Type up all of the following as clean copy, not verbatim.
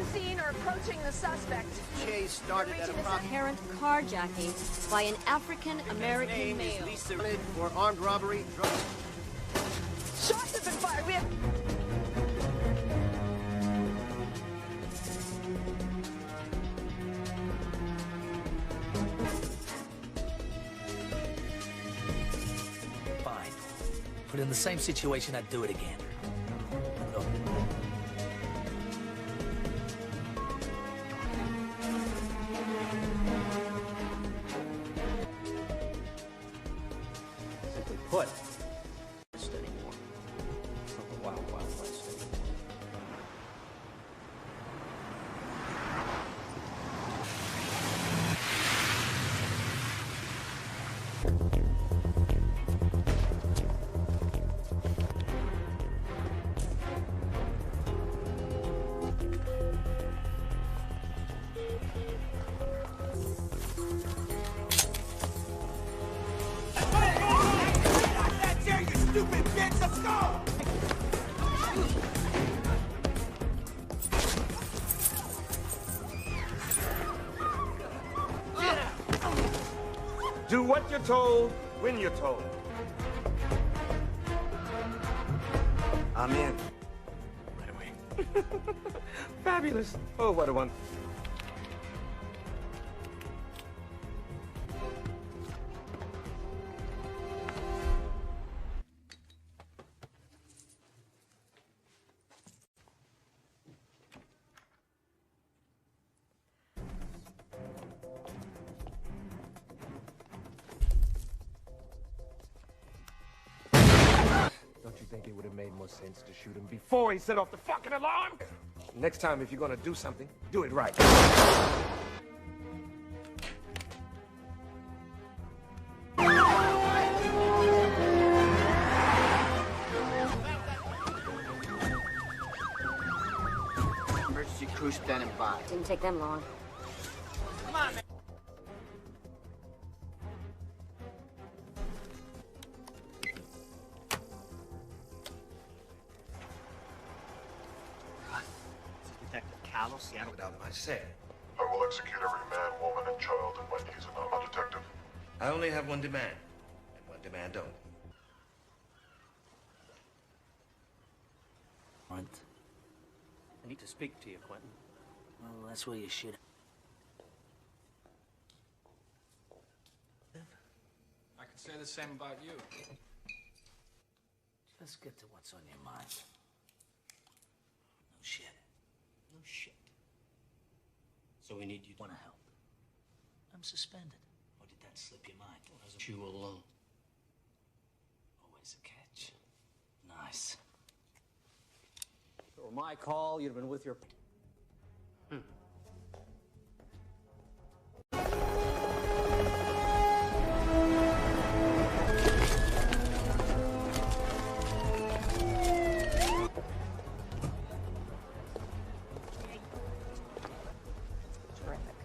scene or approaching the suspect. Chase started at approximately Apparent carjacking by an African-American male. Lisa for armed robbery, drug. Shots have been fired. We have... Fine. But in the same situation, I'd do it again. Look. Simply put, anymore. From the Wild Wild West. Stupid bitch, let's go! Do what you're told, when you're told. I'm in. Right away. Fabulous. Oh, what a one. Don't you think it would have made more sense to shoot him before he set off the fucking alarm? Next time, if you're gonna do something, do it right. Emergency crew standing by. Didn't take them long. Come on, man. Detective Callow, Seattle. Without my say. I will execute every man, woman, and child in my needs, and I'm a detective. I only have one demand, and one demand only. Quint. I need to speak to you, Quentin. Well, that's where you should. I could say the same about you. Just get to what's on your mind. No shit. No shit. So we need you to Want to help? I'm suspended. Or did that slip your mind? Wasn't you alone? Always a catch. Nice. If it were my call, you'd have been with your...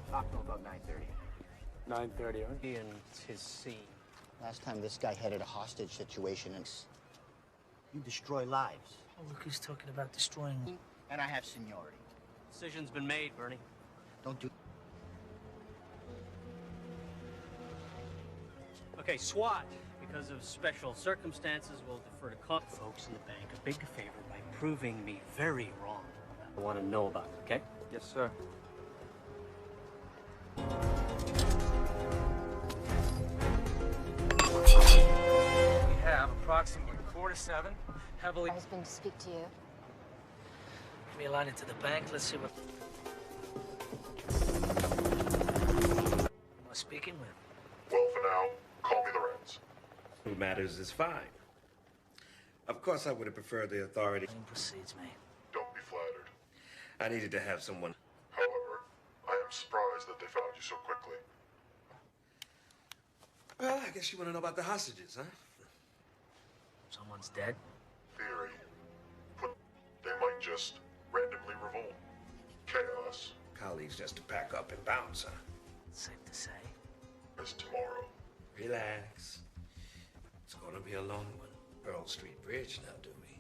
Talk to him about 9:30. 9:30, huh? He and his scene. Last time this guy headed a hostage situation and you destroy lives. Oh, look who's talking about destroying. And I have seniority. Decision's been made, Bernie. Don't do... Okay, SWAT. Because of special circumstances, we'll defer to folks in the bank a big favor by proving me very wrong. I want to know about it, okay? Yes, sir. We have approximately 4 to 7 heavily... Husband to speak to you. Give me a line into the bank. Let's see what. Who am I speaking with? Well, for now, call me Lorenz. Who matters is fine. Of course, I would have preferred the authority. Plane precedes me. Don't be flattered. I needed to have someone. However, I am surprised that they found you so quickly. Well, I guess you want to know about the hostages, huh? Someone's dead. Theory. They might just randomly revolt. Chaos Colleagues just to pack up and bounce, huh? Safe to say. is tomorrow. Relax. It's gonna be a long one. Pearl Street Bridge now, do me.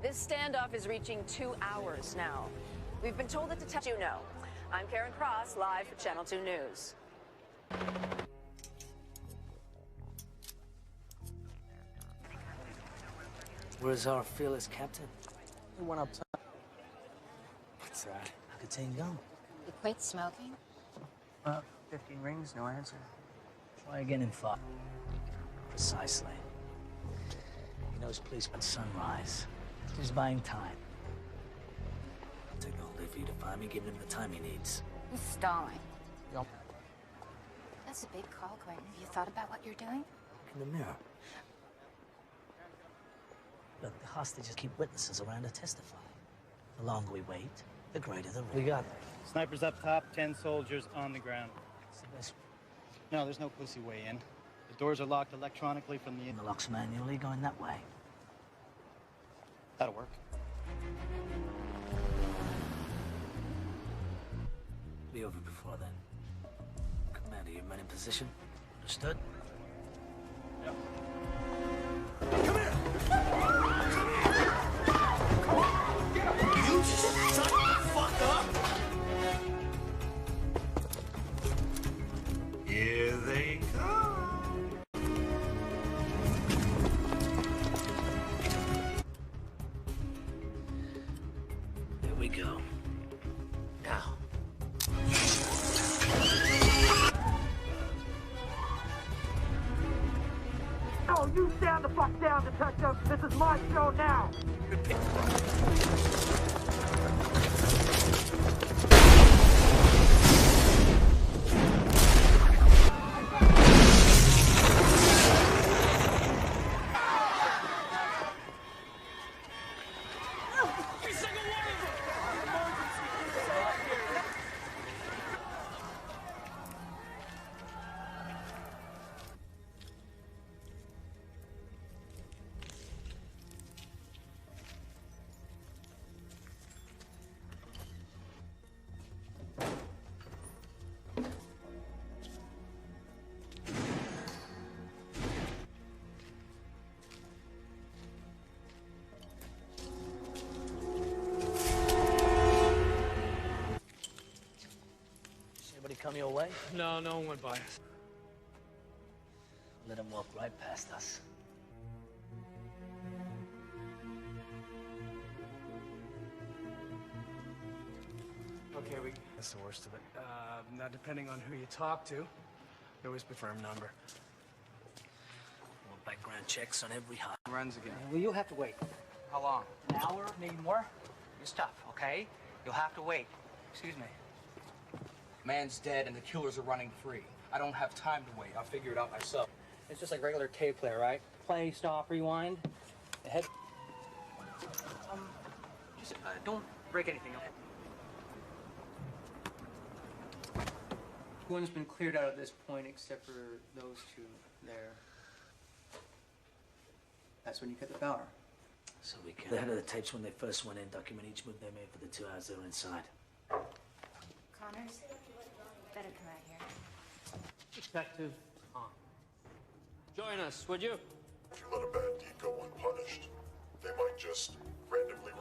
This standoff is reaching 2 hours now. We've been told that detectives you know. I'm Karen Cross, live for Channel 2 News. Where's our fearless captain? We went up top. What's that? How could Ting go? You quit smoking? 15 rings, no answer. Try again in 5. Precisely. He knows police at sunrise. He's buying time. I'll take the whole day for you to find me, giving him the time he needs. He's stalling. Yep. That's a big call, Quentin. Have you thought about what you're doing? Look in the mirror. Look, the hostages keep witnesses around to testify. The longer we wait, the greater the risk. We got them. Snipers up top, 10 soldiers on the ground. It's the best. No, there's no pussy way in. The doors are locked electronically from the... And the locks manually going that way. That'll work. Be over before then. Commander, your men in position? Understood? Yep. Come here! You shut the fuck up! Here they come. Here we go. Now. Oh, you stand the fuck down, detective. This is my show now. Good pick. Anybody come your way? No, no one went by us. Let him walk right past us. Okay, that's the worst of it. Now, depending on who you talk to, there was a firm number. More background checks on every hot. Runs again. Well, you'll have to wait. How long? An hour, maybe more. Your stuff, okay? You'll have to wait. Excuse me. Man's dead and the killers are running free. I don't have time to wait. I'll figure it out myself. It's just like regular tape player, right? Play, stop, rewind. Ahead. Just don't break anything, okay? One's been cleared out at this point except for those two there. That's when you cut the power. So we can. The head of the tapes when they first went in, document each move they made for the 2 hours they were inside. Connors, better come out here. Detective Tom. Join us, would you? If you let a bad deed go unpunished, they might just randomly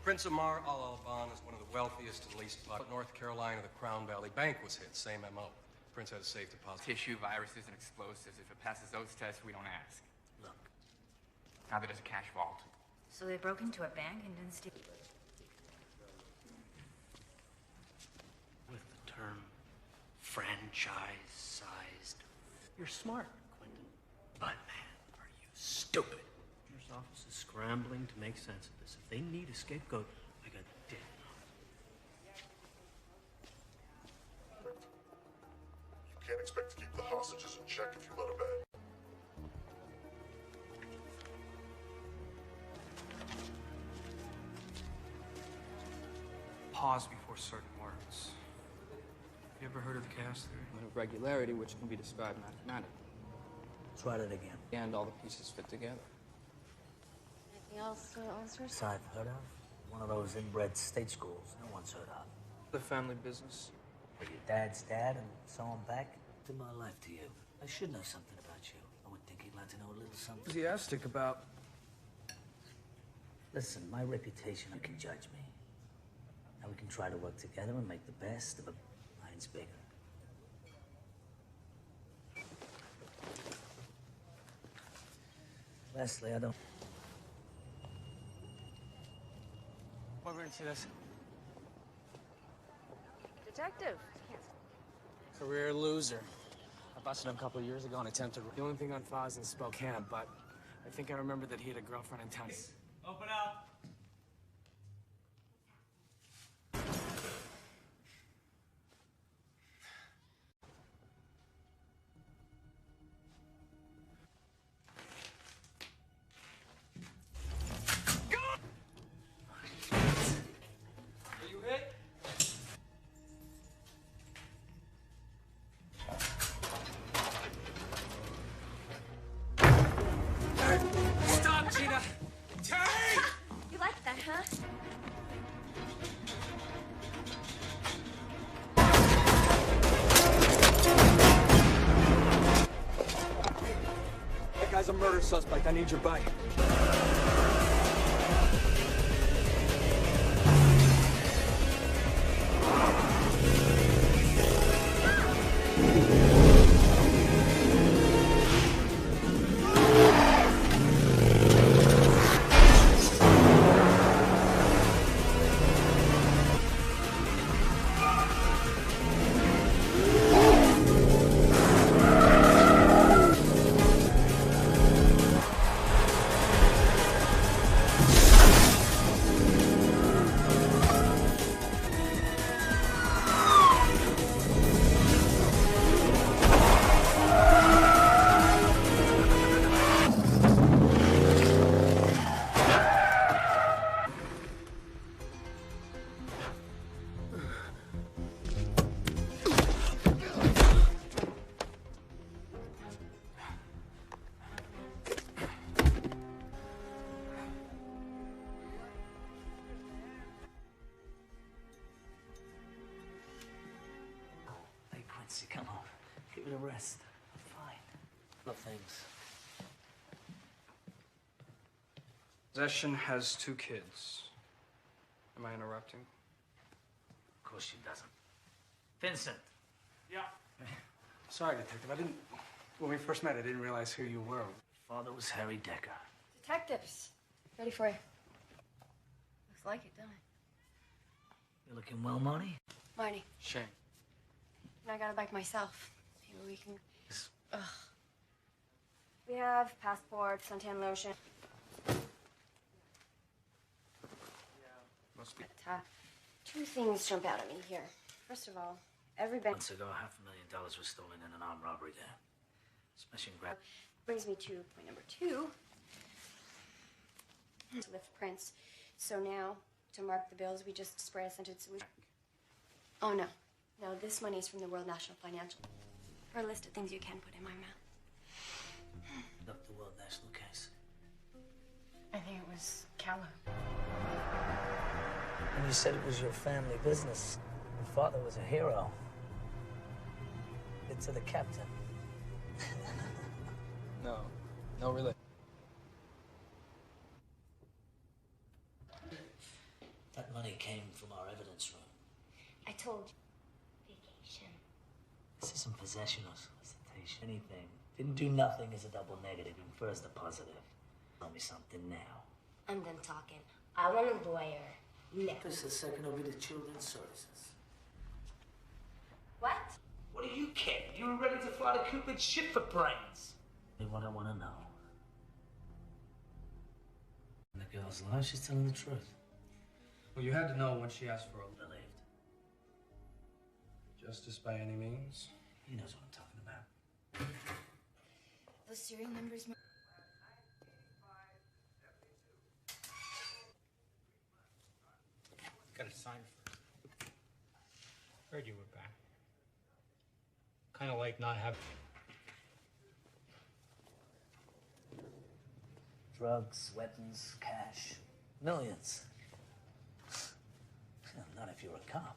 Prince Amar Al-Alban is one of the wealthiest and least popular. North Carolina, the Crown Valley Bank was hit, same MO. Prince had a safe deposit. Tissue, viruses, and explosives. If it passes those tests, we don't ask. Look. Now that there's a cash vault. So they broke into a bank and didn't steal. With the term franchise-sized. You're smart, Quentin. But man, are you stupid. Your office is scrambling to make sense of this. If they need a scapegoat, I got dead. You can't expect to keep the hostages in check if you let a bad. Pause before certain words. You ever heard of the chaos theory? Of regularity, which can be described mathematically. Let's write it again. And all the pieces fit together. Anything else, officer? I've heard of. One of those inbred state schools no one's heard of. The family business. But your dad's dad and so on back. To my life to you. I should know something about you. I would think he'd like to know a little something. Enthusiastic about Listen, my reputation, you can judge me. Now we can try to work together and make the best of a mine's bigger. Leslie, I don't... We're going to see this. Detective. Career loser. I busted him a couple of years ago and attempted... The only thing on file is in Spokane, but I think I remember that he had a girlfriend in town. Open up. Stop, Gina! You like that, huh? That guy's a murder suspect. I need your bike. Hey, Quincy, come on. Give it a rest. I'm fine. No thanks. Possession has 2 kids. Am I interrupting? Of course she doesn't. Vincent. Yeah. Sorry, Detective. When we first met, I didn't realize who you were. Father was Harry Decker. Detectives. Ready for you. Looks like it, don't it? You looking well, Marty? Marty. Shane. I got a bike myself. Maybe we can... Ugh. We have passport, suntan lotion. Must be. But, 2 things jump out at me here. First of all, every bank... Months ago, $500,000 was stolen in an armed robbery there. Smash and grab. Brings me to point number 2. To lift prints. So now, to mark the bills, we just spray a scented solution. Oh, no. No, this money is from the World National Financial. For a list of things you can put in my mouth. Up the World National case. I think it was Calla. And you said it was your family business. Your father was a hero. It's to the captain. No. No, really. That money came from our evidence room. I told you. Vacation. This isn't possession or solicitation. Anything. Didn't do nothing is a double negative. Infers the positive. Tell me something now. I'm done talking. I want a lawyer. Now. Just a second, I'll be the children's services. What? What do you care? You were ready to fly to Cupid's ship for brains. What I want to know. When the girl's alive, she's telling the truth. Well, you had to know when she asked for a Believed. justice by any means. He knows what I'm talking about. Those serial numbers... Got to sign first. Heard you were back. Kind of like not having... Drugs, weapons, cash. Millions. Not if you're a cop.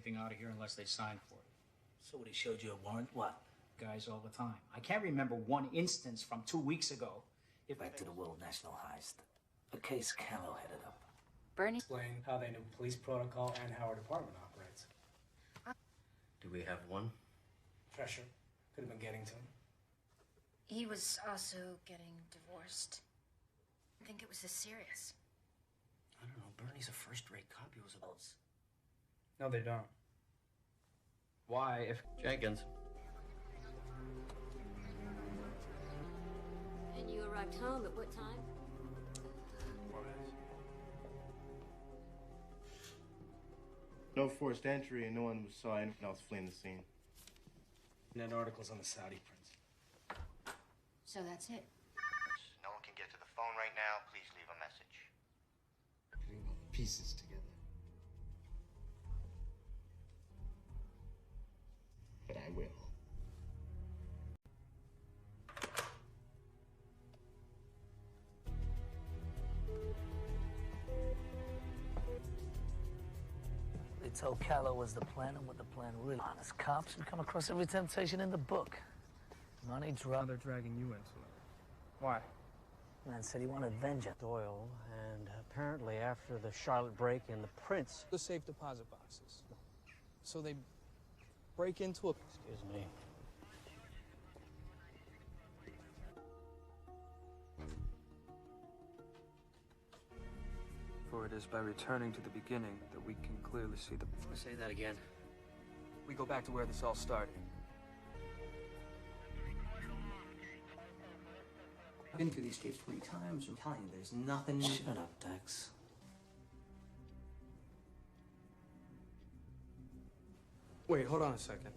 anything out of here unless they sign for it. So what, he showed you a warrant? What? guys all the time. I can't remember one instance from 2 weeks ago. Back to the World National Heist. A case Callow headed up. Bernie explained how they knew police protocol and how our department operates. Do we have one? Pressure. Could have been getting to him. He was also getting divorced. I think it was this serious. I don't know. Bernie's a first-rate cop. He was a boss. No, they don't. Why, if... Jenkins. And you arrived home at what time? No forced entry, and no one saw anyone else fleeing the scene. And then articles on the Saudi prince. So that's it. No one can get to the phone right now. Please leave a message. Putting all the pieces together. But I will. They told Callow was the plan, and what the plan really. Honest cops who come across every temptation in the book. Money, drugs. They're dragging you into it. Why? Man said he wanted vengeance. Doyle, and apparently after the Charlotte break-in, the prince... The safe deposit boxes. So they break into a... Excuse me. For it is by returning to the beginning that we can clearly see the... Say that again. We go back to where this all started. I've been through these tapes 3 times. I'm telling you, there's nothing... Shut up, Dex. Wait, hold on a second.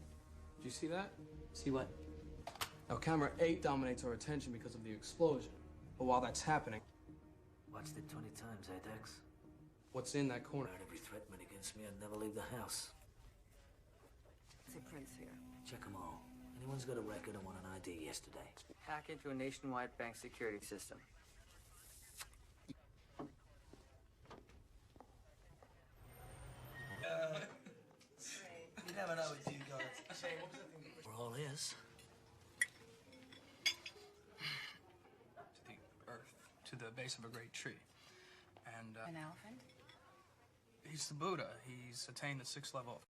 Did you see that? See what? Now, camera 8 dominates our attention because of the explosion. But while that's happening... Watched it 20 times, eh, Dex? What's in that corner? Every threat made against me, I'd never leave the house. There's a prince here. Check them all. Anyone's got a record and want an ID yesterday. Hack into a nationwide bank security system. You never know with you guys. We're all ears. To the earth, to the base of a great tree. And, An elephant? he's the Buddha. He's attained the 6th level.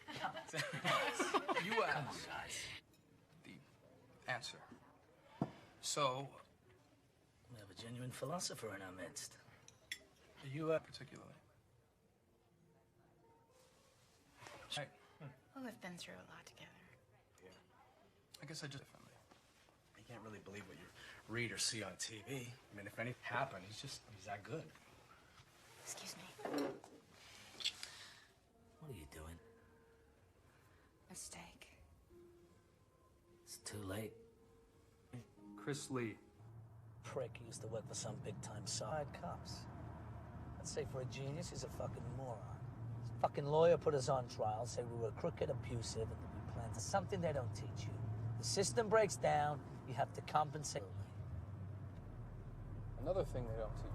You asked. Come on, guys. The answer. So, We have a genuine philosopher in our midst. you, particularly. Right. Well, we've been through a lot together. I guess I just differently. You can't really believe what you read or see on TV. I mean, if anything happened, he's that good. Excuse me. What are you doing? Mistake. It's too late. Chris Lee. Prick used to work for some big-time side cops. I'd say for a genius, he's a fucking moron. His fucking lawyer put us on trial, say we were crooked, abusive, and that we planned something they don't teach you. The system breaks down, you have to compensate. Another thing they don't teach you.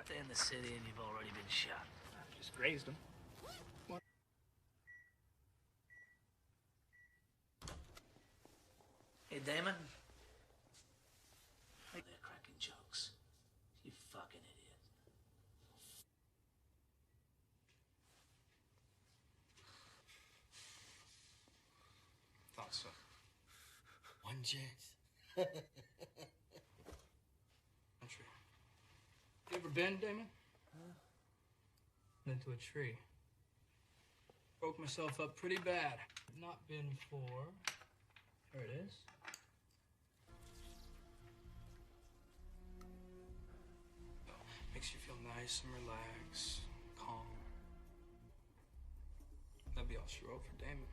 Stay in the city and you've already been shot. Just grazed him. Hey, Damon. They're cracking jokes. You fucking idiot. chance. You ever been, Damon? Into a tree. Broke myself up pretty bad. Not been for... There it is. Makes you feel nice and relaxed, calm. That'd be all she wrote for Damon.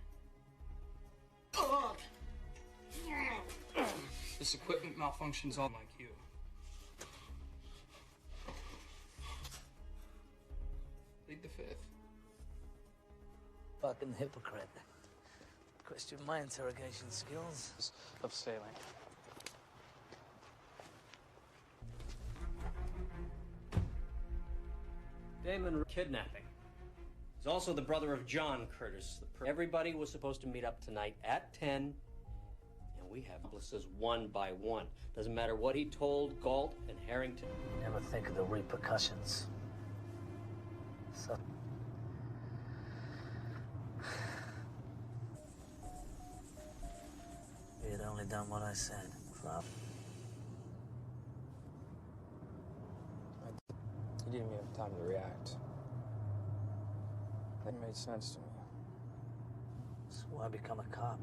This equipment malfunctions all like you. Plead the fifth. Fucking hypocrite. Question my interrogation skills. Of sailing. Damon kidnapping. He's also the brother of John Curtis. Everybody was supposed to meet up tonight at 10, and we have accomplices one by one. Doesn't matter what he told Galt and Harrington. Never think of the repercussions. So... He had only done what I said. Flop. You didn't even have time to react. That made sense to me. That's why I become a cop.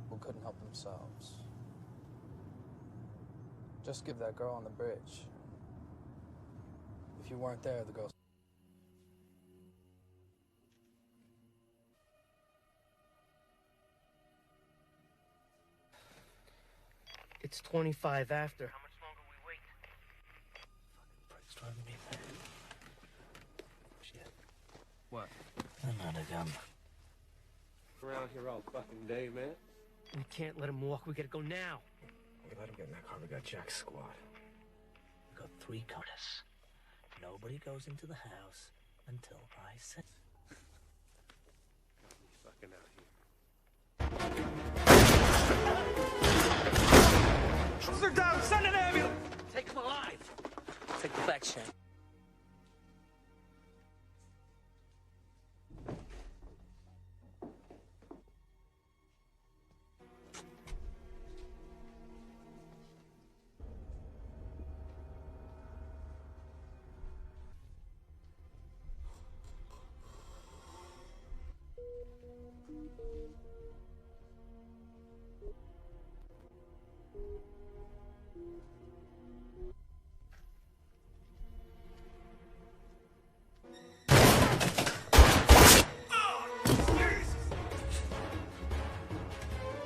Who couldn't help themselves. Just give that girl on the bridge. If you weren't there, the girl... It's 25 after. How much longer we wait? Fucking prick's driving me mad. Shit. What? Another gun. Around here all fucking day, man. We can't let him walk. We gotta go now. We let him get in that car. We got Jack's squad. We got 3 cars. Nobody goes into the house until I say. Fucking out here. They're down! Send an ambulance! Take him alive! Take the back chain.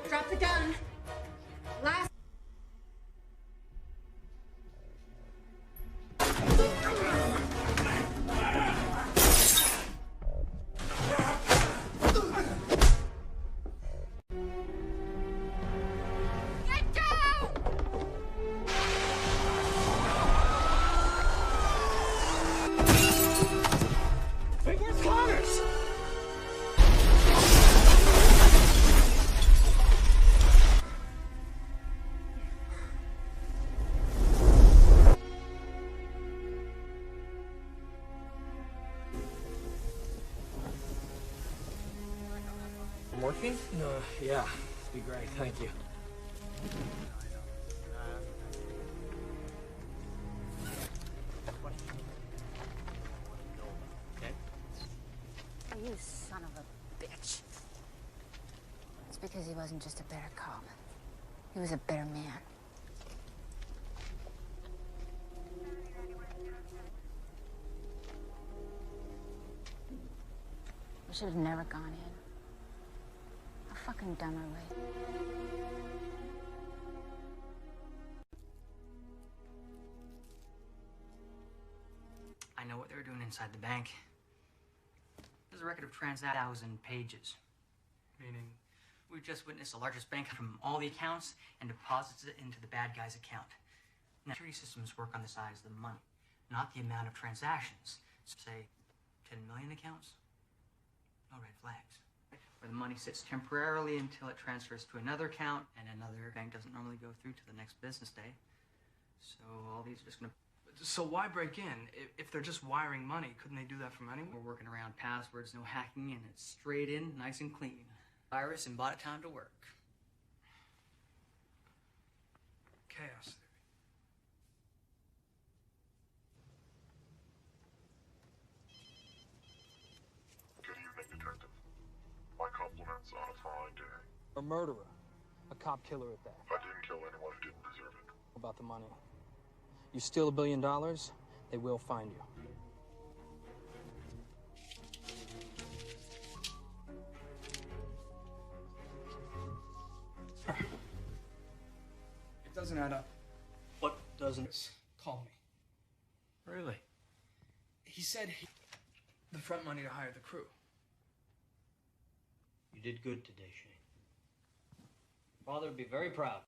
Drop the gun. Last. Get down! Hey, where's Connors? Morphine? Yeah. Be great, thank you. You son of a bitch. It's because he wasn't just a better cop. He was a better man. We should have never gone in. How fucking dumb are we? I know what they were doing inside the bank. There's a record of 1,000 pages. Meaning? We've just witnessed the largest bank from all the accounts and deposits it into the bad guy's account. Now, security systems work on the size of the money, not the amount of transactions. So, say, 10 million accounts? No red flags. Where the money sits temporarily until it transfers to another account, and another bank doesn't normally go through to the next business day. So all these are just gonna... So why break in? If they're just wiring money, couldn't they do that from anywhere? We're working around passwords, no hacking, and it's straight in, nice and clean. Virus and bought it time to work. chaos theory. Good evening, Detective. My compliments on a fine day. A murderer. A cop killer at that. I didn't kill anyone who didn't deserve it. About the money. You steal $1 billion, they will find you. It doesn't add up. What doesn't? Call me. Really? He said the front money to hire the crew. You did good today, Shane. Father would be very proud.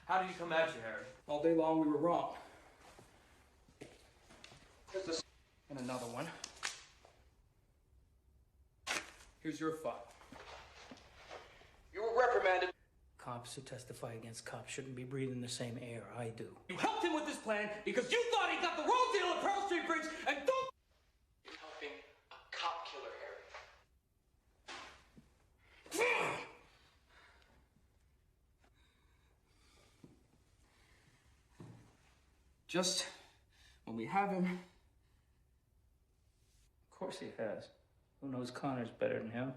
How did he come at you, Harry? All day long we were wrong. And another one. Here's your file. You were reprimanded. Cops who testify against cops shouldn't be breathing the same air I do. You helped him with this plan because you thought he got the wrong deal at Pearl Street Bridge and don't... You're helping a cop killer, Harry. Just when we have him... Of course he has. Who knows Connor's better than him?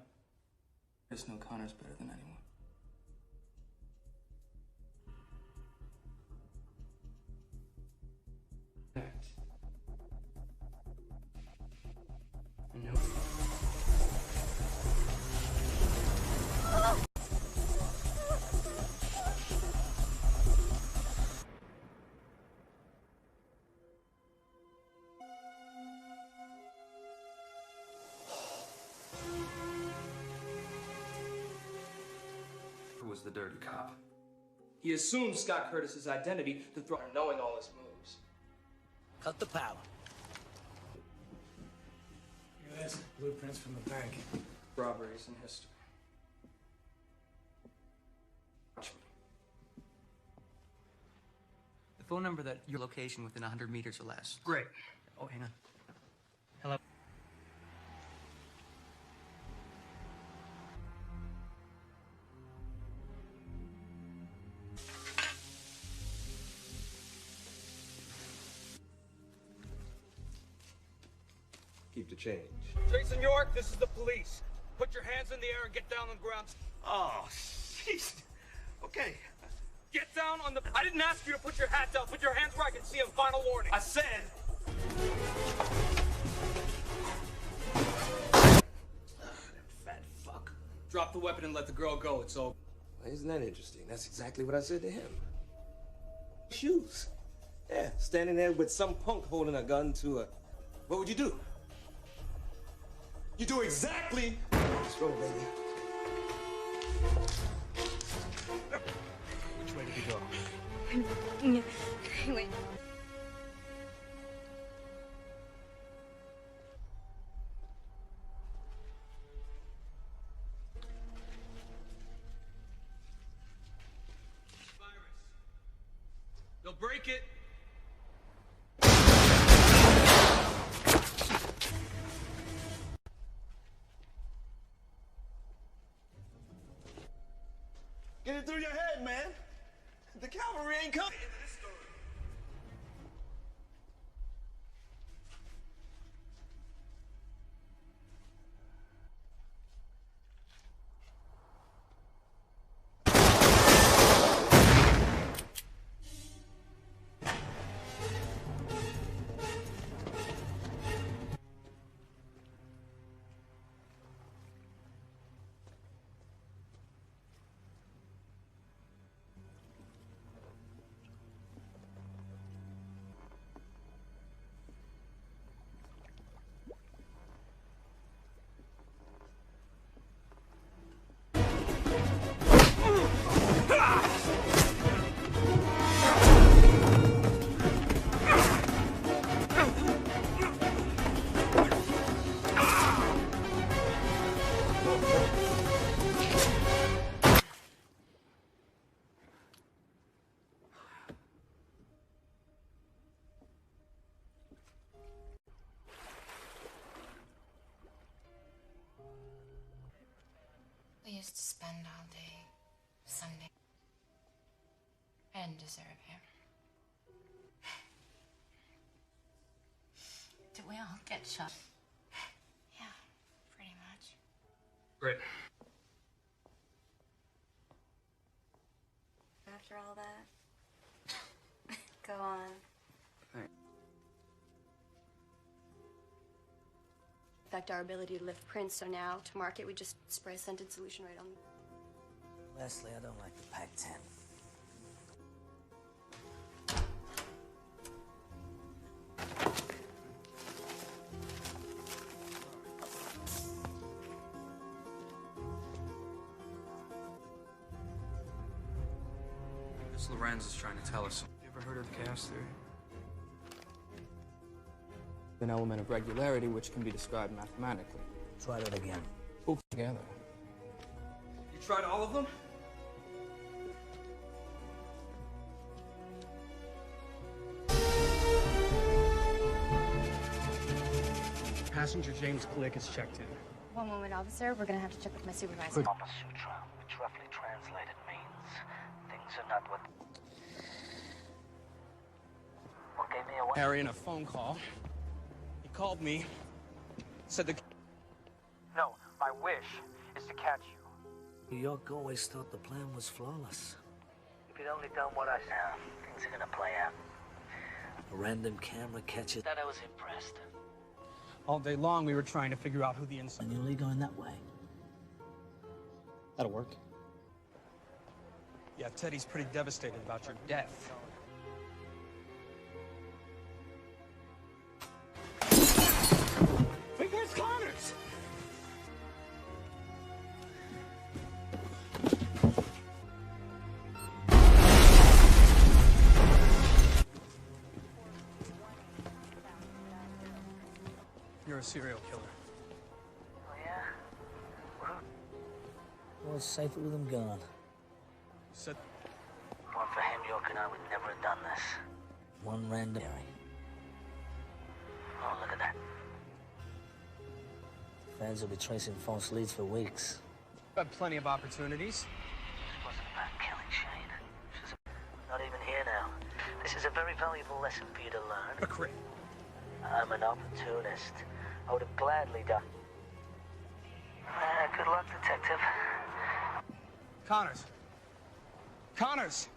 There's no Connor's better than anyone. I know. Who was the dirty cop? He assumed Scott Curtis's identity to throw knowing all his moves. Cut the power. Here it is. Blueprints from the bank. Robberies in history. Watch me. The phone number that your location within 100 meters or less. Great. Oh, hang on. Hello. Keep the change. Jason York, this is the police. Put your hands in the air and get down on the ground. Oh, jeez. Okay. Get down on the... I didn't ask you to put your hats out. Put your hands where I can see them. Final warning. I said... Fat fuck. Drop the weapon and let the girl go. It's over. Well, isn't that interesting? That's exactly what I said to him. Shoes. Yeah, standing there with some punk holding a gun to a... What would you do? You do exactly... Let's roll, baby. Which way did he go? Wait. They'll break it. Get it through your head, man. The cavalry ain't coming. used to spend all day Sunday. I didn't deserve him. Did we all get shot? Yeah, pretty much. Great. After all that, go on. Thanks. Affect our ability to lift prints, so now to market we just spray a scented solution right on. Wesely, I don't like the Pac-10. This Lorenz is trying to tell us. You ever heard of the chaos theory? An element of regularity which can be described mathematically. Try that again. Pull together. You tried all of them? Passenger James Glick is checked in. One moment, officer. We're gonna have to check with my supervisor. Kama Sutra, which roughly translated means things are not what gave me away. Harry in a phone call. He called me, said the... No, my wish is to catch you. New York always thought the plan was flawless. If you'd only done what I said, things are gonna play out. A random camera catches. That I was impressed. All day long, we were trying to figure out who the inside... And you're only going that way. That'll work. Yeah, Teddy's pretty devastated about your death. Wait, where's Connors? You're a serial killer. Oh, yeah? Well, it's safer with them gone. Said... One for him, York and I would never have done this. One random. Oh, look at that. Fans will be tracing false leads for weeks. Had plenty of opportunities. This wasn't about killing Shane. She's not even here now. This is a very valuable lesson for you to learn. A crit. I'm an opportunist. I would have gladly done. Good luck, detective. Connors. Connors!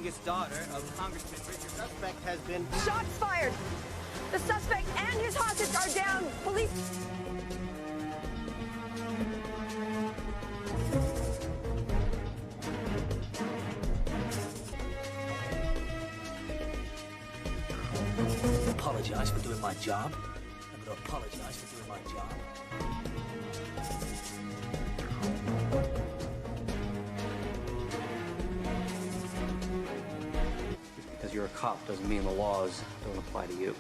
youngest daughter of Congressman Richard. Suspect has been... Shots fired! The suspect and his hostage are down. Police... Apologize for doing my job. I'm gonna apologize for doing my job. Just because you're a cop doesn't mean the laws don't apply to you.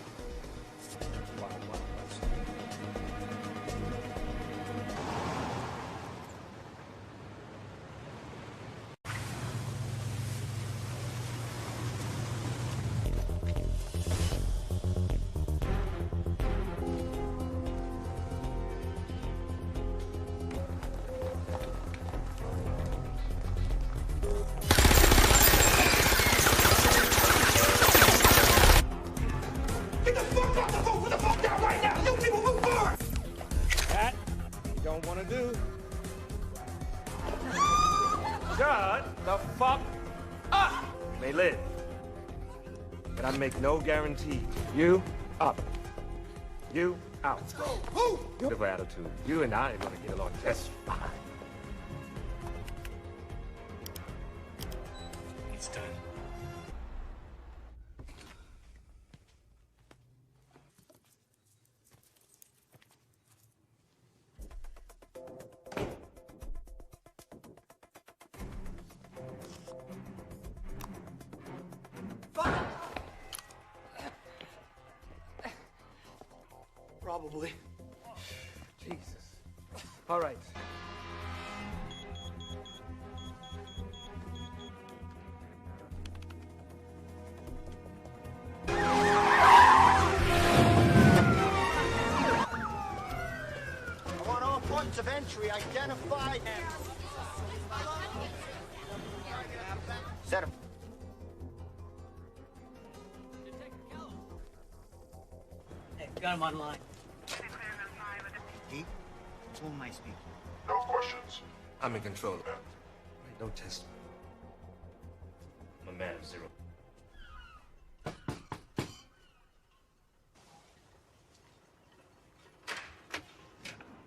Make no guarantee. You up. You out. Let's go. Beautiful attitude. You and I are gonna get along just fine. It's done. Probably. Jesus. All right. I want all points of entry identified. Set him. Hey, got him online. Pete, to whom am I speaking? No questions. I'm in control. Wait, don't test me. I'm a man of zero.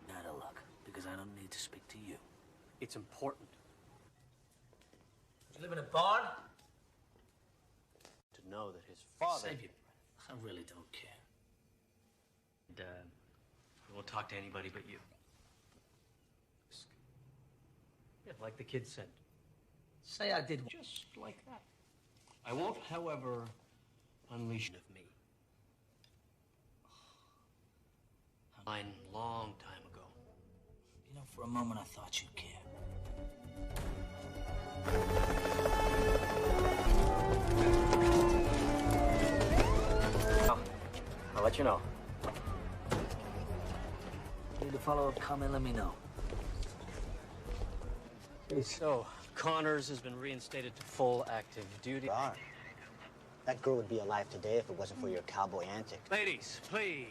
Not a luck, because I don't need to speak to you. It's important You live in a barn? to know that his father... Save your breath. I really don't care. And, we won't talk to anybody but you. Yeah, like the kid said. Say I did. Just like that. I won't, however, unleash of me. Mine long time ago. You know, for a moment I thought you cared. I'll let you know. Need a follow-up comment, let me know. So, Connors has been reinstated to full active duty. That girl would be alive today if it wasn't for your cowboy antics. Ladies, please.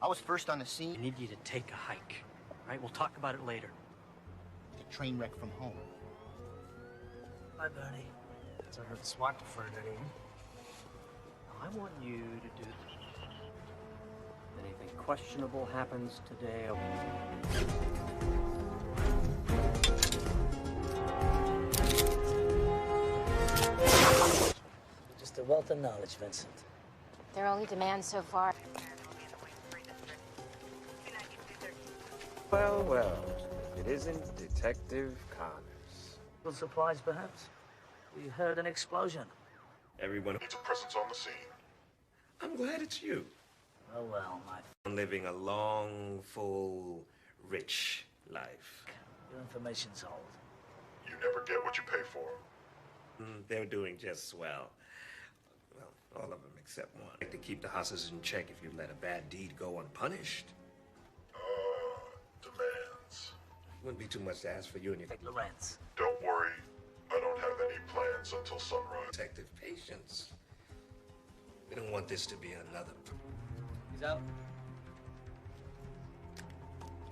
I was first on the scene. I need you to take a hike. All right, we'll talk about it later. The train wreck from home. Bye, Bernie. So I heard the SWAT deferred any. I want you to do this. If anything questionable happens today, Just a wealth of knowledge, Vincent. Their only demand so far. Well, well. It isn't Detective Connors. Little surprise, perhaps? We heard an explosion. Everyone Needs a presence on the scene. I'm glad it's you. Oh, well, my... I'm living a long, full, rich life. Your information's old. You never get what you pay for. They're doing just swell. Well, all of them except one. Like to keep the hosses in check if you let a bad deed go unpunished. Demands. Wouldn't be too much to ask for you and your... Lorenz. Don't worry. I don't have any plans until sunrise. Detective patience. We don't want this to be another... He's out.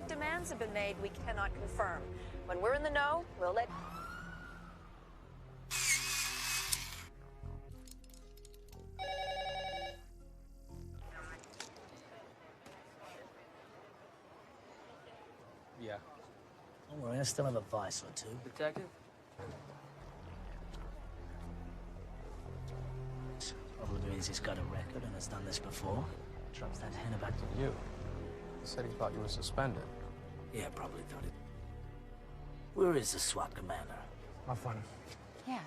Demands have been made we cannot confirm. When we're in the know, we'll let... Don't worry, I still have a vice or two. Detective? Probably means he's got a record and has done this before. Drops that hen about to You. He said he thought you were suspended. Yeah, probably thought it. Where is the SWAT commander? My fun. Yeah.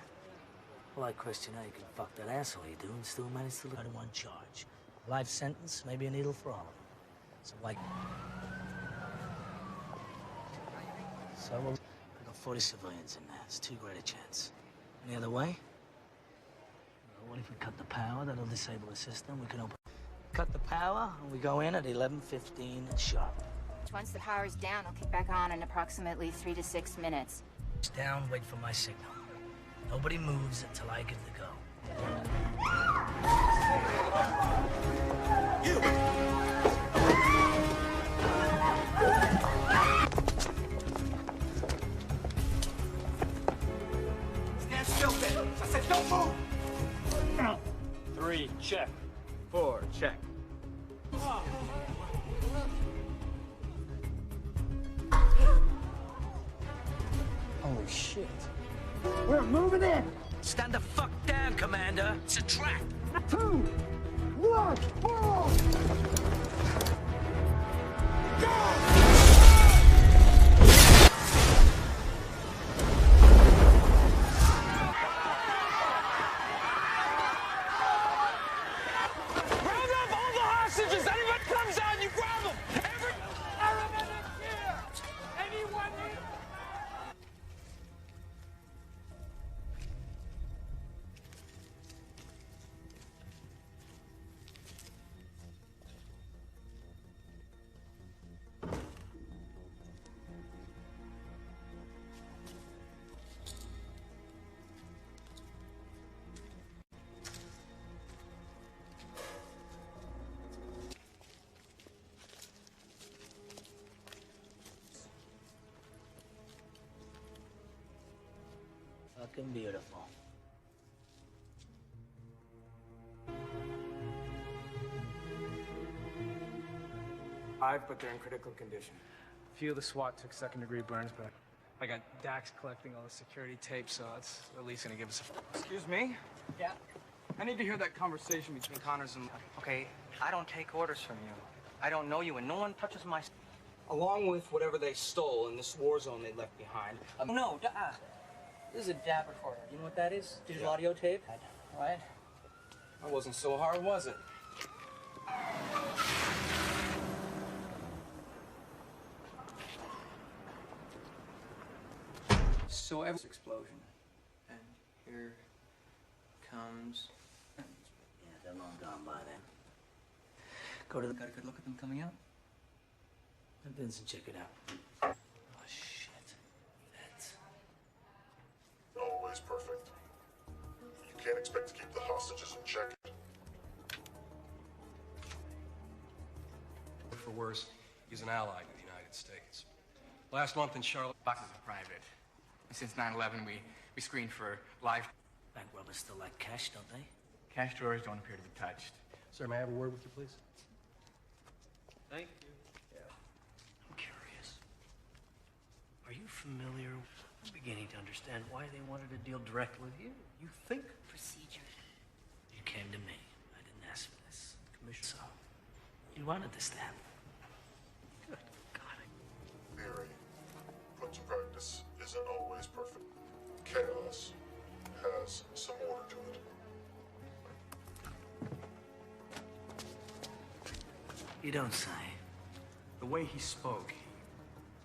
Well, I question how you can fuck that asshole you do and still manage to look at one charge. Life sentence, maybe a needle for all of them. So why? So we've got 40 civilians in there. It's too great a chance. Any other way? Well, what if we cut the power? That'll disable the system. We can open. Cut the power, and we go in at 11:15 sharp. Once the power's down, I'll kick back on in approximately 3 to 6 minutes. It's down, wait for my signal. Nobody moves until I give the go. Stand still, Ben. I said don't move. 3, check. 4, check. Holy shit. We're moving in. Stand the fuck down, Commander. It's a trap. 2, 1, fall! Round up all the hostages! Anyone comes out, you grab them! Every paramedic here! Anyone here? Fucking beautiful. But they're in critical condition. A few of the SWAT took second-degree burns, but I got Dax collecting all the security tape, so it's at least gonna give us a... Excuse me? Yeah? I need to hear that conversation between Connors and... Okay, I don't take orders from you. I don't know you, and no one touches my... Along with whatever they stole in this war zone they left behind. No, this is a DAB recorder. You know what that is? Digital audio tape? Right? That wasn't so hard, was it? So every explosion. And here comes... Yeah, they're long gone by then. Go to the... Got a good look at them coming out? Vincent, check it out. Oh, shit. That's... Always perfect. You can't expect to keep the hostages in check. For worse, he's an ally to the United States. Last month in Charlotte... Boxes are private. Since 9/11, we screened for live... Bank robbers still like cash, don't they? Cash drawers don't appear to be touched. Sir, may I have a word with you, please? Thank you. I'm curious. Are you familiar? I'm beginning to understand why they wanted to deal directly with you. You think Procedure. You came to me. I didn't ask for this. Commissioner. So, you wanted this to happen. Good God. Theory, put to practice, isn't always perfect. Chaos has some order to it. You don't say. The way he spoke,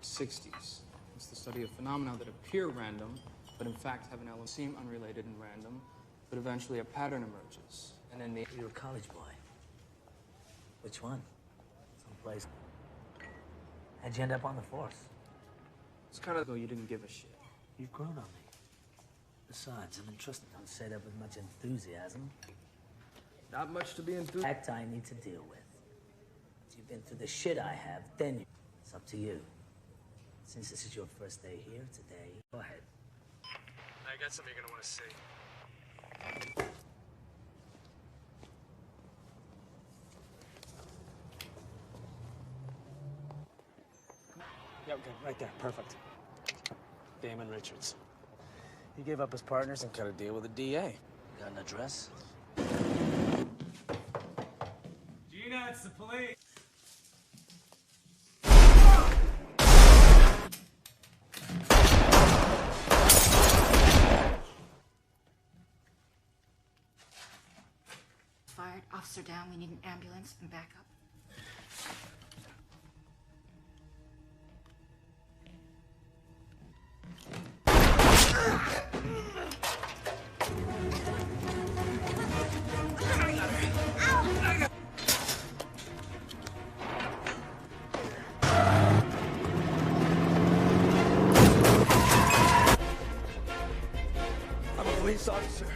60s. It's the study of phenomena that appear random, but in fact have an element seem unrelated and random, but eventually a pattern emerges. And then the... You're a college boy. Which one? Someplace. How'd you end up on the force? It's kind of though you didn't give a shit. You've grown on me. Besides, I'm entrusted. Don't say that with much enthusiasm. Not much to be enthused. Fact I need to deal with. If you've been through the shit I have, then you... It's up to you. Since this is your first day here today, go ahead. I got something you're gonna want to see. Yeah, okay, right there, perfect. Damon Richards. He gave up his partners and cut a deal with the DA. Got an address? Gina, it's the police. Fired. Officer down. We need an ambulance and backup. I'm a police officer.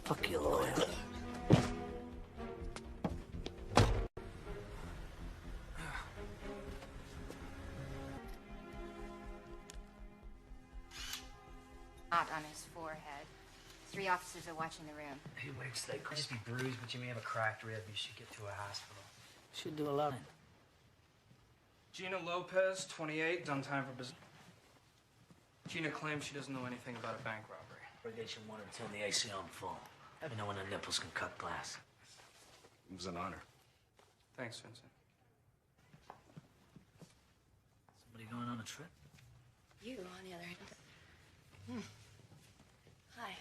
Fuck your lawyer. Not on his forehead. 3 officers are watching the room. He wakes, they Could just be bruised, but you may have a cracked rib. You should get to a hospital. should do a lot. Gina Lopez, 28, done time for business. Gina claims she doesn't know anything about a bank robbery. Irrigation wanted to turn the AC on full. Let me know when the nipples can cut glass. It was an honor. Thanks, Vincent. Somebody going on a trip? You, on the other hand. Hi.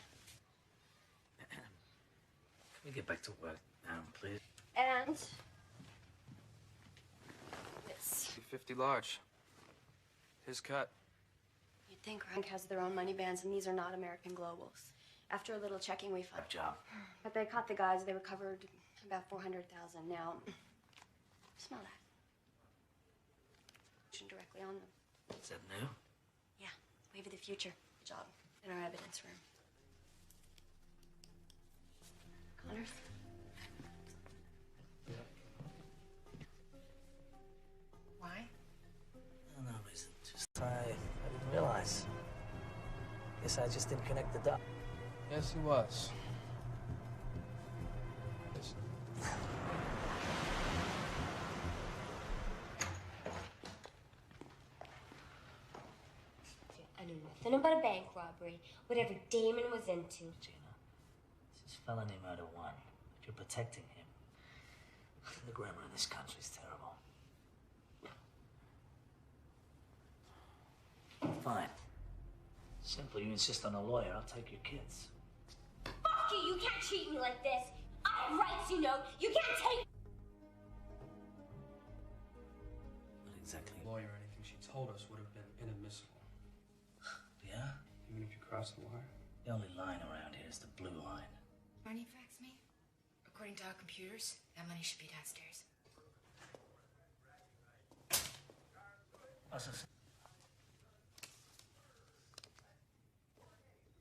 Can we get back to work now, please? And this. 50 large. His cut. You'd think Rank has their own money bands, and these are not American globals. After a little checking, we found. Good job. But they caught the guys. They recovered about 400,000. Now, smell that. Directly on them. Is that new? Yeah, wave of the future. Good job. In our evidence room. Connors? Why? No reason. Just I didn't realize. Guess I just didn't connect the dots. Yes, he was. I knew nothing about a bank robbery, whatever Damon was into. Gina, this is felony murder 1. If you're protecting him, the grammar in this country is terrible. Fine. Simple, you insist on a lawyer, I'll take your kids. Fuck you! You can't treat me like this! I have rights, you know! You can't take... What exactly? Lawyer or anything she told us would have been inadmissible. Yeah? Even if you cross the wire? The only line around here is the blue line. Money fax me? According to our computers, that money should be downstairs.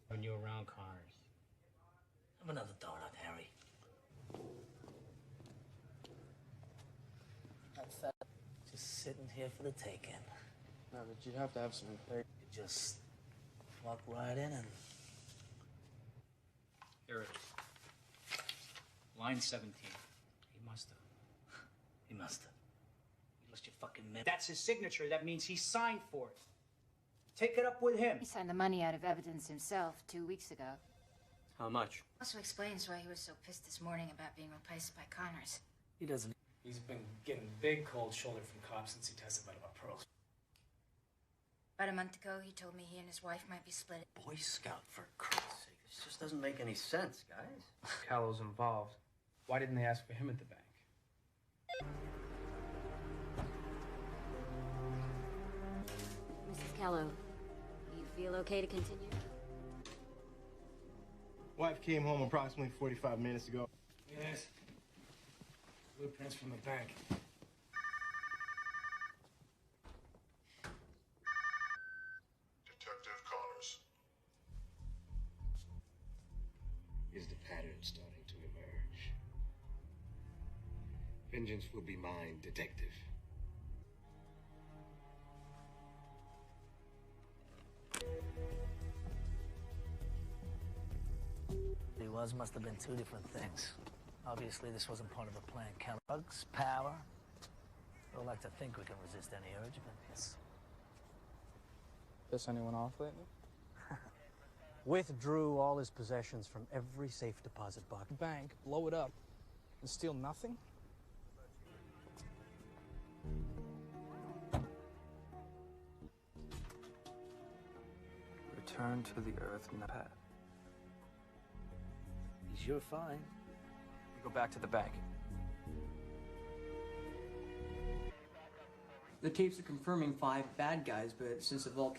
When you're around Connors. Have another donut, Harry. Just sitting here for the taking. No, but you'd have to have some faith. You just walk right in and... Here it is. Line 17. He must have. He must have. You lost your fucking man. That's his signature. That means he signed for it. Take it up with him. He signed the money out of evidence himself 2 weeks ago. How much? Also explains why he was so pissed this morning about being replaced by Connors. He doesn't... He's been getting big cold shoulder from cops since he testified about pearls. About a month ago, he told me he and his wife might be split. Boy Scout, for Christ's sake. This just doesn't make any sense, guys. Callow's involved. Why didn't they ask for him at the bank? Mrs. Callow, you feel okay to continue? Wife came home approximately 45 minutes ago. Yes. Blueprints from the bank. Detective Connors. Is the pattern starting to emerge? Vengeance will be mine, detective. He must have been two different things. Obviously, this wasn't part of a plan. Drugs, power. I don't like to think we can resist any urge, but yes. Piss anyone off lately? Withdrew all his possessions from every safe deposit box. Bank, blow it up, and steal nothing? Return to the earth, Pat. You're fine. We go back to the bank. The tapes are confirming 5 bad guys, but since they've all...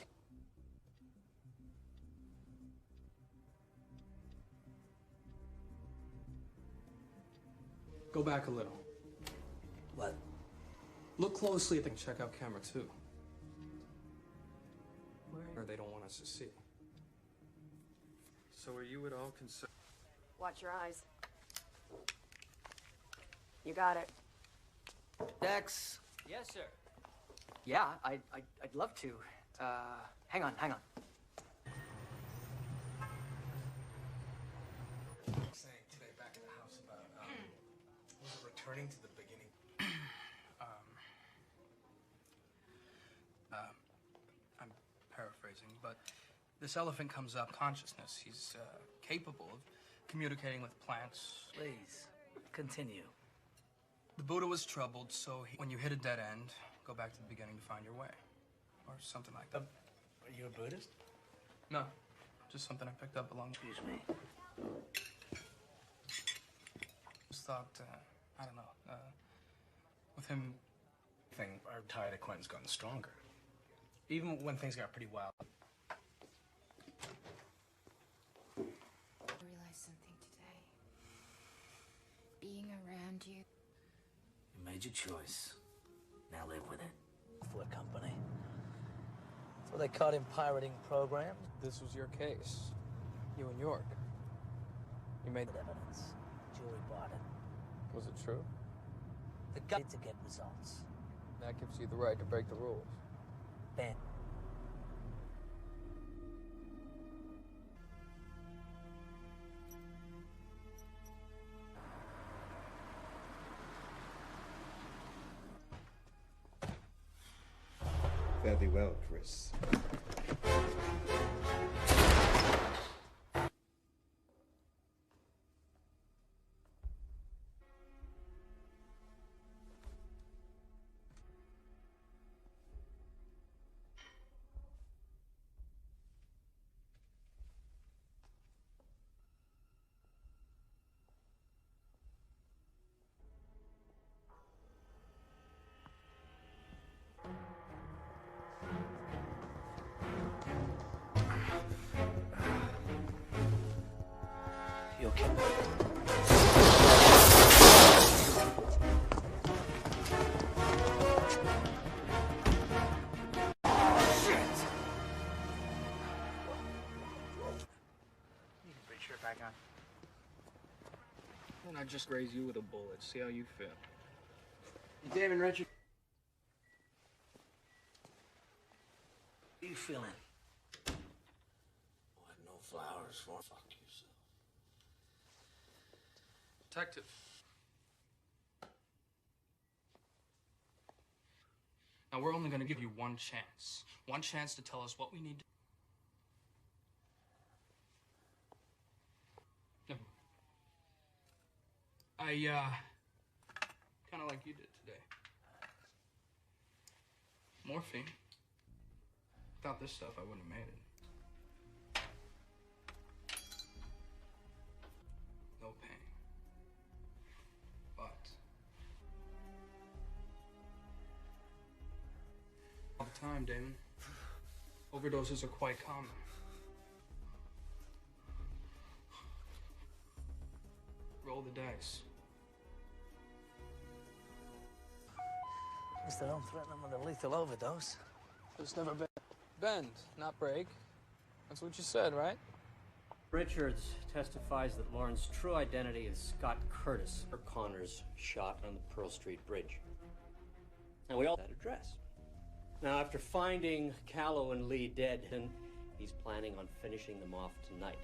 Go back a little. What? Look closely at the check out camera 2. Or they don't want us to see. So are you at all concerned? Watch your eyes. You got it. Dex. Yes, sir. Yeah, I'd love to. Hang on. Saying today back at the house about was it returning to the beginning? I'm paraphrasing, but this elephant comes up consciousness. He's capable of communicating with plants. Please, continue. The Buddha was troubled, so when you hit a dead end, go back to the beginning to find your way. Or something like that. Are you a Buddhist? No, just something I picked up along... Excuse me. Just thought, I don't know, with him... Our tied acquaintance gotten stronger. Even when things got pretty wild. I realized something today. Being around you. You made your choice. Now live with it. For a company. So they caught him pirating programs. This was your case. You in York. You made evidence. Jury bought it. Was it true? The guy to get results. That gives you the right to break the rules. Ben. Fare thee well, Chris. You okay? Back on. And I just raise you with a bullet. See how you feel. David Richard. How you feeling? Oh, I have no flowers for. Fuck yourself. Detective. Now, we're only going to give you one chance. One chance to tell us what we need to... kind of like you did today. Morphine. Without this stuff, I wouldn't have made it. time, Damon. Overdoses are quite common. Roll the dice. Mister, don't threaten him with a lethal overdose. There's never been bend, not break. That's what you said, right? Richards testifies that Lauren's true identity is Scott Curtis, or Connors shot on the Pearl Street Bridge. And we all that address. Now, after finding Callow and Lee dead, he's planning on finishing them off tonight.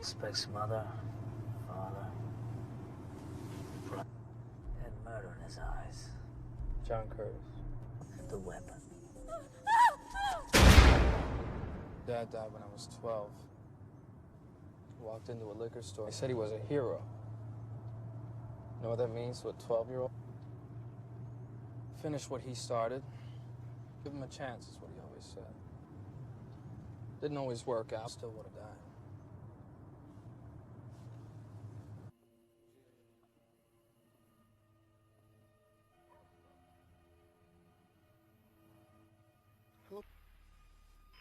Suspects mother, father, brother. Had murder in his eyes. John Curtis. The weapon. Dad died when I was 12. Walked into a liquor store. He said he was a hero. You know what that means to a 12-year-old? Finish what he started. Give him a chance, is what he always said. Didn't always work out. Still would have died.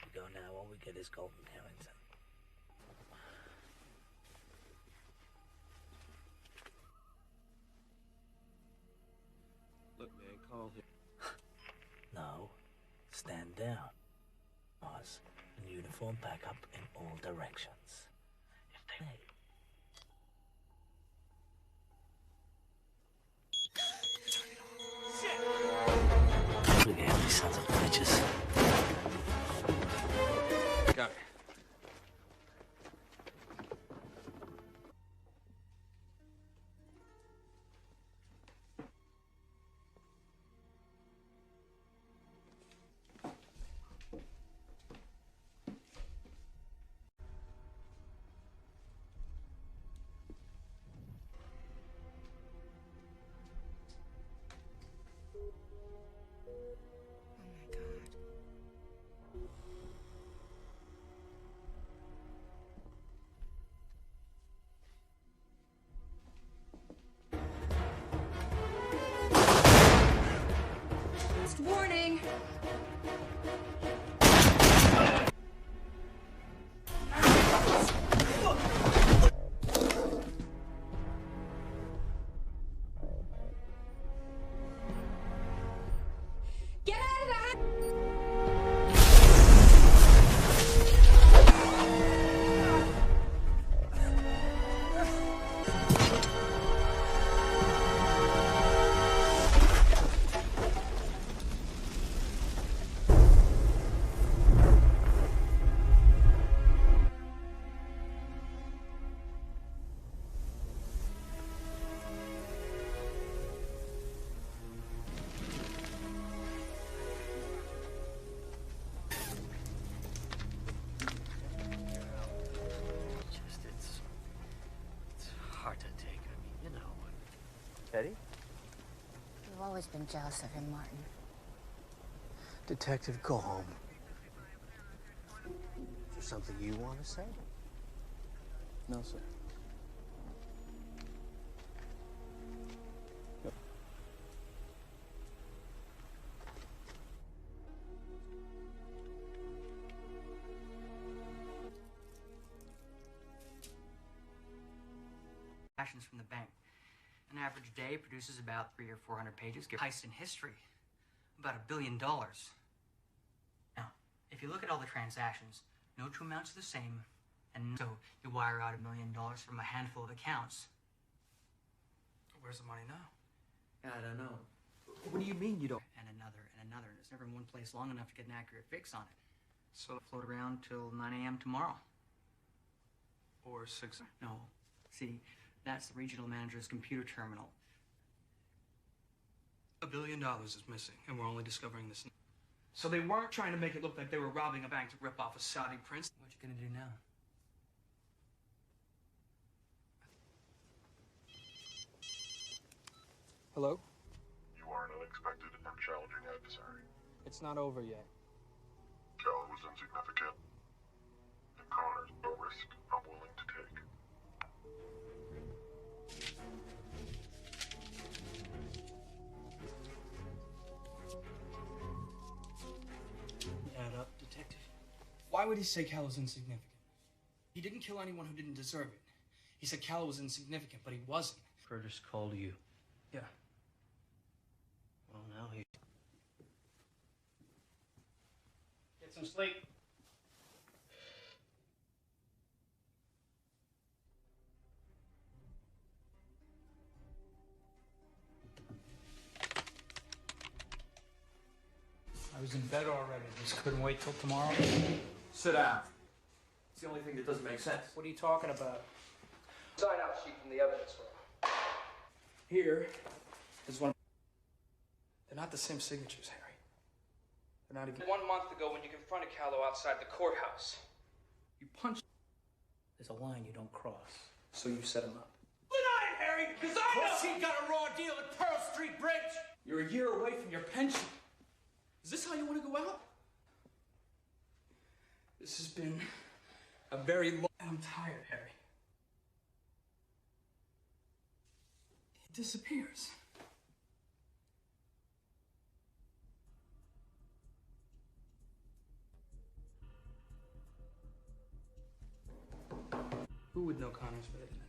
We go now when we get his golden Harrington. Look, man, call him. No, stand down. Pause and uniform back up in all directions. If they Look at these sons of bitches. Got it. Warning! Get out of the house! It's hard to take. I mean, you know. Teddy? You've always been jealous of him, Martin. Detective, go home. Is there something you want to say? No, sir. Transactions from the bank. An average day produces about 300 or 400 pages. Give heist in history. About $1 billion. Now, if you look at all the transactions, no two amounts are the same, and so you wire out $1 million from a handful of accounts. Where's the money now? I don't know. What do you mean you don't? And another, and another. It's never in one place long enough to get an accurate fix on it. So it'll float around till 9 a.m. tomorrow. Or 6? No. See, that's the regional manager's computer terminal. $1 billion is missing, and we're only discovering this. So they weren't trying to make it look like they were robbing a bank to rip off a Saudi prince. What you gonna do now? Hello? You are an unexpected and challenging adversary. It's not over yet. Callow was insignificant, and Connors a risk I'm willing to take. Why would he say Cal was insignificant? He didn't kill anyone who didn't deserve it. He said Cal was insignificant, but he wasn't. Curtis called you. Yeah. Well, now he... Get some sleep. I was in bed already. Just couldn't wait till tomorrow. Sit down. It's the only thing that doesn't make sense. What are you talking about? Sign-out sheet from the evidence room. Here is one. They're not the same signatures, Harry. They're not even. 1 month ago, when you confronted Callow outside the courthouse, you punched. There's a line you don't cross, so you set him up. Deny it, Harry, because I know he got a raw deal at Pearl Street Bridge. You're a year away from your pension. Is this how you want to go out? This has been a very long... I'm tired, Harry. He disappears. Who would know Connor's better than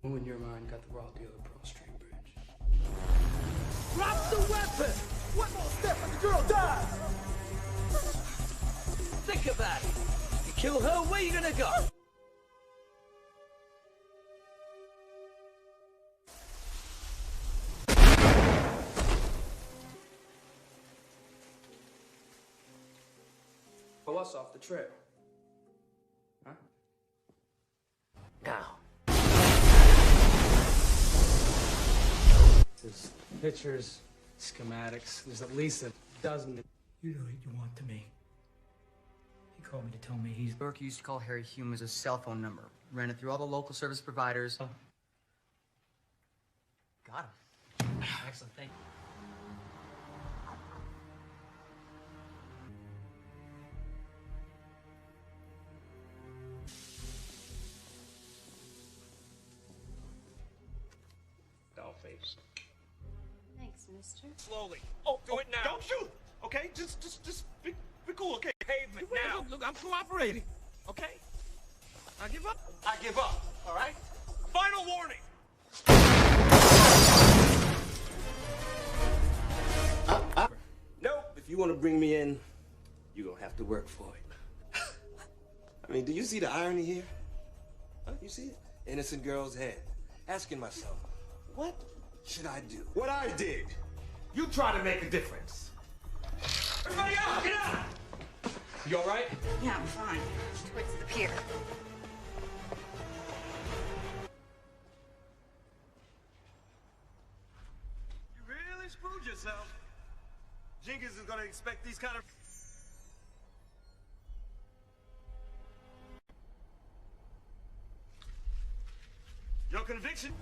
anyone? Who in your mind got the raw deal at Pearl Street Bridge? Drop the weapon! One more step and the girl dies! Think about it. You kill her, where you gonna go? Pull us off the trail. Huh? Now. There's pictures, schematics. There's at least a dozen. You know what you want to me. He called me to tell me he's... Burke used to call Harry Hume as a cell phone number. Ran it through all the local service providers. Oh. Got him. Excellent, thank you. Dollface. Thanks, mister. Slowly. Oh, do it now. Don't shoot. Okay, just be cool. Okay, pavement now. Look, I'm cooperating. Okay. I give up. I give up. All right. Final warning. Nope. If you want to bring me in, you're gonna have to work for it. I mean, do you see the irony here? Huh? You see it? Innocent girl's head. Asking myself, what should I do? What I did. You try to make a difference. Everybody out! Get out! You all right? Yeah, I'm fine. Towards the pier. You really screwed yourself. Jenkins is gonna expect these kind of... Your conviction?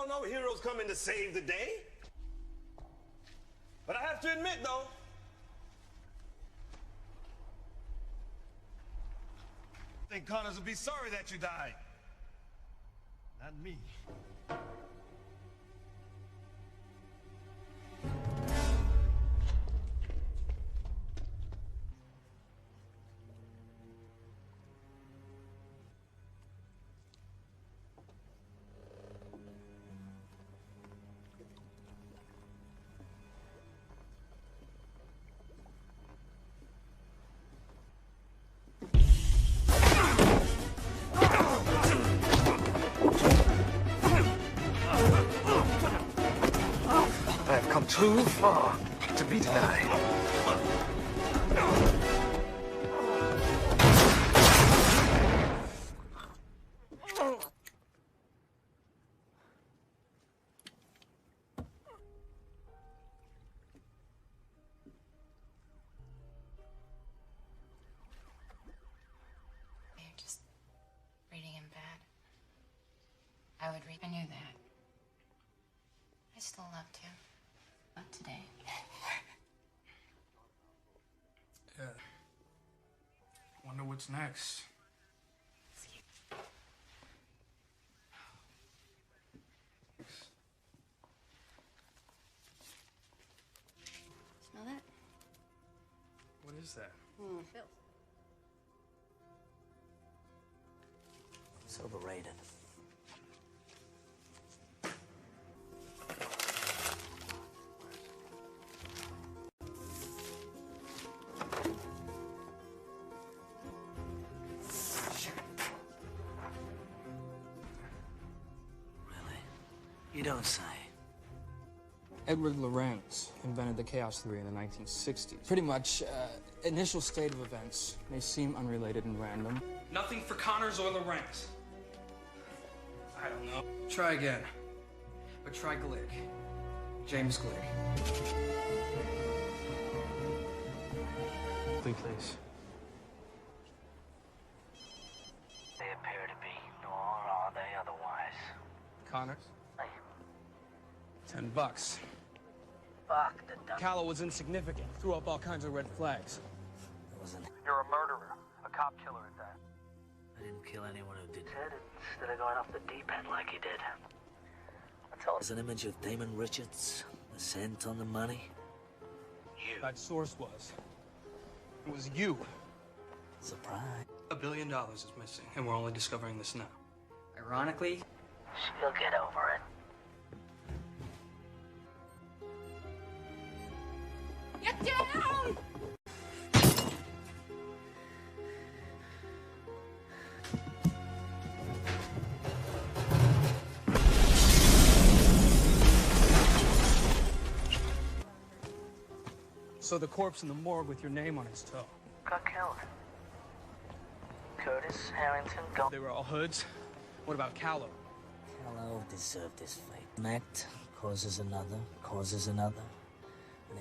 No heroes coming to save the day. But I have to admit, though, I think Connors will be sorry that you died. Not me. I've come too far to be denied. You're just reading him bad. I would read. I knew that. I still love to. Not today. Yeah. Wonder what's next. is that? Bills. It's overrated. You don't say. Edward Lorenz invented the chaos theory in the 1960s. Pretty much, initial state of events may seem unrelated and random. Nothing for Connors or Lorenz. I don't know. Try again. But try Glick. James Glick. Please. They appear to be, nor are they otherwise. Connors? $10. Fuck the dumb. Callow was insignificant. Threw up all kinds of red flags. You're a murderer. A cop killer at that. I didn't kill anyone who did. Said instead of going off the deep end like he did. There's an image of Damon Richards, the scent on the money. You. That source was. It was you. Surprise. $1 billion is missing, and we're only discovering this now. Ironically, she'll get over it. Get down! So the corpse in the morgue with your name on his toe. Got killed. Curtis, Harrington, Gold. They were all hoods. What about Callow? Callow deserved his fate. An act causes another, causes another. And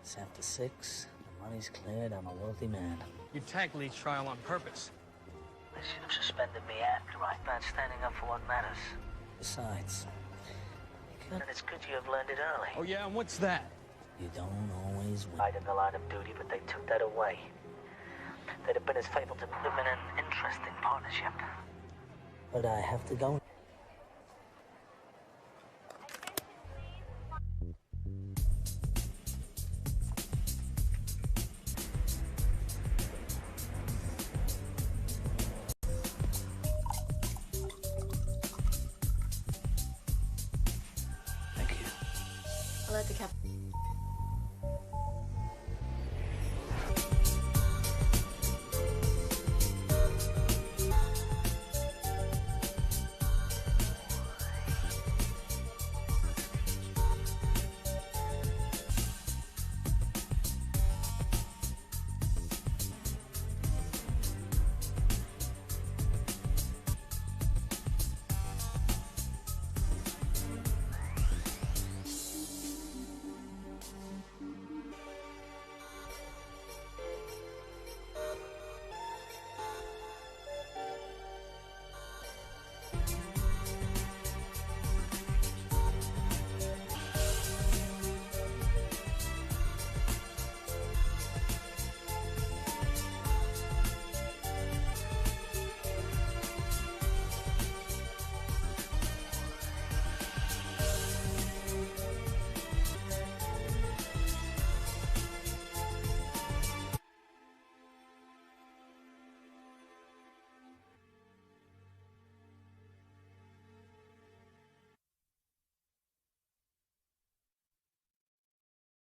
it's after 6, the money's cleared, I'm a wealthy man. You tagged Lee's trial on purpose. They should have suspended me after not standing up for what matters. Besides, And it's good you have learned it early. Oh yeah, and what's that? you don't always win. Died in the line of duty, but they took that away. They'd have been as faithful to them in an interesting partnership. But I have to go. I'll let the cap.